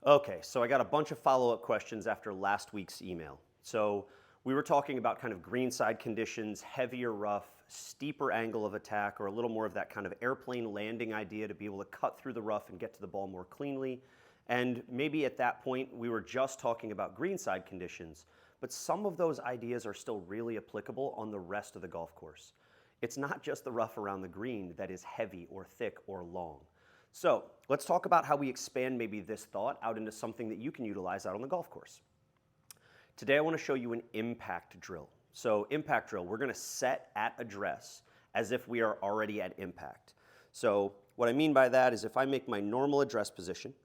Okay, so I got a bunch of follow-up questions after last week's email. So we were talking about kind of greenside conditions, heavier rough, steeper angle of attack, or a little more of that kind of airplane landing idea to be able to cut through the rough and get to the ball more cleanly. And maybe at that point we were just talking about greenside conditions, but some of those ideas are still really applicable on the rest of the golf course. It's not just the rough around the green that is heavy or thick or long. So let's talk about how we expand maybe this thought out into something that you can utilize out on the golf course. Today I want to show you an impact drill. So impact drill, we're going to set at address as if we are already at impact. So what I mean by that is if I make my normal address position,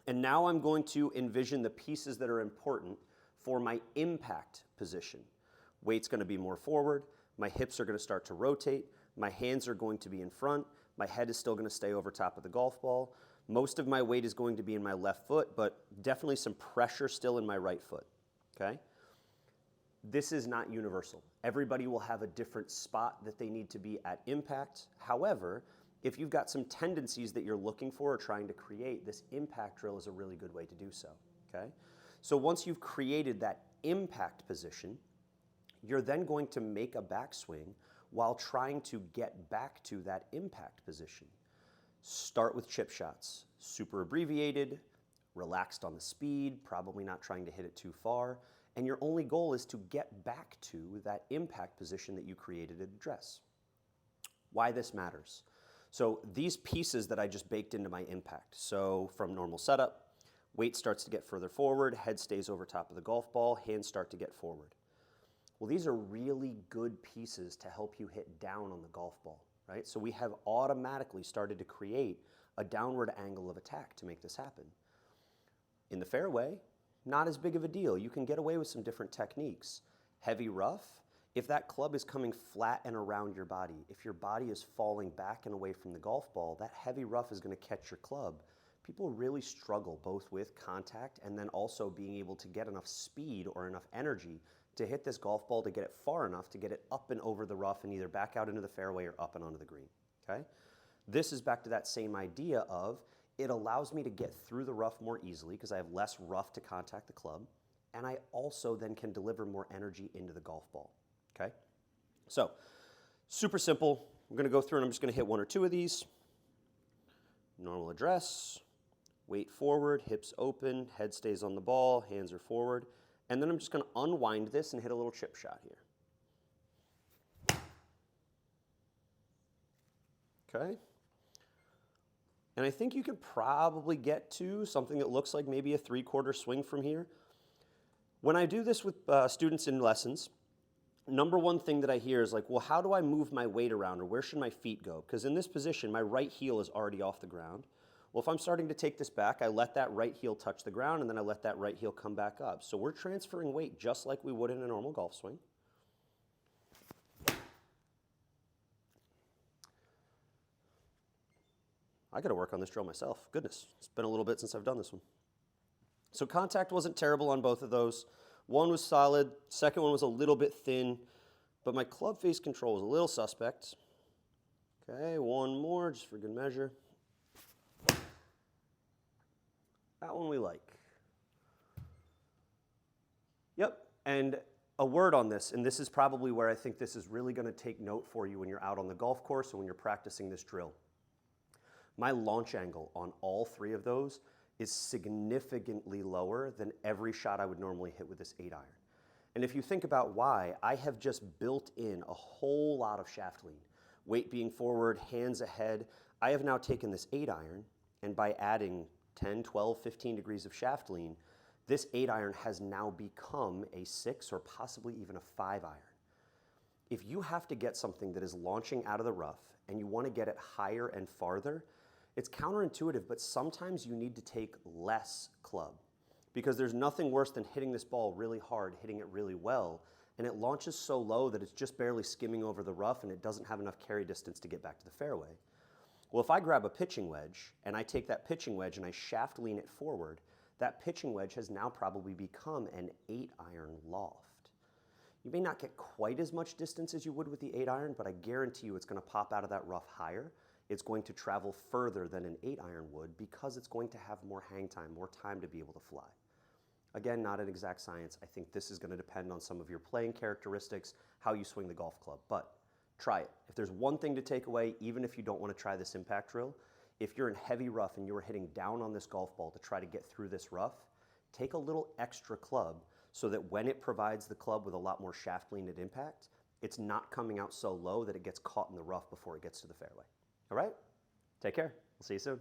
and now I'm going to envision the pieces that are important for my impact position. Weight's going to be more forward, my hips are going to start to rotate, my hands are going to be in front, my head is still going to stay over top of the golf ball. Most of my weight is going to be in my left foot, but definitely some pressure still in my right foot, okay? This is not universal. Everybody will have a different spot that they need to be at impact. However, if you've got some tendencies that you're looking for or trying to create, this impact drill is a really good way to do so, okay? So once you've created that impact position, you're then going to make a backswing while trying to get back to that impact position. Start with chip shots, super abbreviated, relaxed on the speed, probably not trying to hit it too far, and your only goal is to get back to that impact position that you created at address. Why this matters. So these pieces that I just baked into my impact, so from normal setup, weight starts to get further forward, head stays over top of the golf ball, hands start to get forward. Well, these are really good pieces to help you hit down on the golf ball, right? So we have automatically started to create a downward angle of attack to make this happen. In the fairway, not as big of a deal. You can get away with some different techniques. Heavy rough, if that club is coming flat and around your body, if your body is falling back and away from the golf ball, that heavy rough is going to catch your club. People really struggle both with contact and then also being able to get enough speed or enough energy to hit this golf ball to get it far enough to get it up and over the rough and either back out into the fairway or up and onto the green, okay? This is back to that same idea of it allows me to get through the rough more easily because I have less rough to contact the club, and I also then can deliver more energy into the golf ball, okay? So, super simple. I'm gonna go through and I'm just gonna hit one or two of these. Normal address, weight forward, hips open, head stays on the ball, hands are forward. And then I'm just going to unwind this and hit a little chip shot here. Okay. And I think you could probably get to something that looks like maybe a 3/4 swing from here. When I do this with students in lessons, number one thing that I hear is like, well, how do I move my weight around or where should my feet go? Because in this position, my right heel is already off the ground. Well, if I'm starting to take this back, I let that right heel touch the ground and then I let that right heel come back up. So we're transferring weight just like we would in a normal golf swing. I got to work on this drill myself. Goodness, it's been a little bit since I've done this one. So contact wasn't terrible on both of those. One was solid, second one was a little bit thin, but my club face control was a little suspect. Okay, one more just for good measure. That one we like. Yep, and a word on this, and this is probably where I think this is really going to take note for you when you're out on the golf course and when you're practicing this drill. My launch angle on all three of those is significantly lower than every shot I would normally hit with this 8-iron. And if you think about why, I have just built in a whole lot of shaft lean. Weight being forward, hands ahead. I have now taken this 8-iron, and by adding 10, 12, 15 degrees of shaft lean, this 8-iron has now become a 6 or possibly even a 5-iron. If you have to get something that is launching out of the rough and you want to get it higher and farther, it's counterintuitive, but sometimes you need to take less club because there's nothing worse than hitting this ball really hard, hitting it really well, and it launches so low that it's just barely skimming over the rough and it doesn't have enough carry distance to get back to the fairway. Well, if I grab a pitching wedge and I take that pitching wedge and I shaft lean it forward, that pitching wedge has now probably become an 8-iron loft. You may not get quite as much distance as you would with the 8-iron, but I guarantee you it's going to pop out of that rough higher. it's going to travel further than an 8-iron would because it's going to have more hang time, more time to be able to fly. Again, not an exact science. I think this is going to depend on some of your playing characteristics, how you swing the golf club, but try it. If there's one thing to take away, even if you don't want to try this impact drill, if you're in heavy rough and you're hitting down on this golf ball to try to get through this rough, take a little extra club so that when it provides the club with a lot more shaft lean at impact, it's not coming out so low that it gets caught in the rough before it gets to the fairway. All right? Take care. We'll see you soon.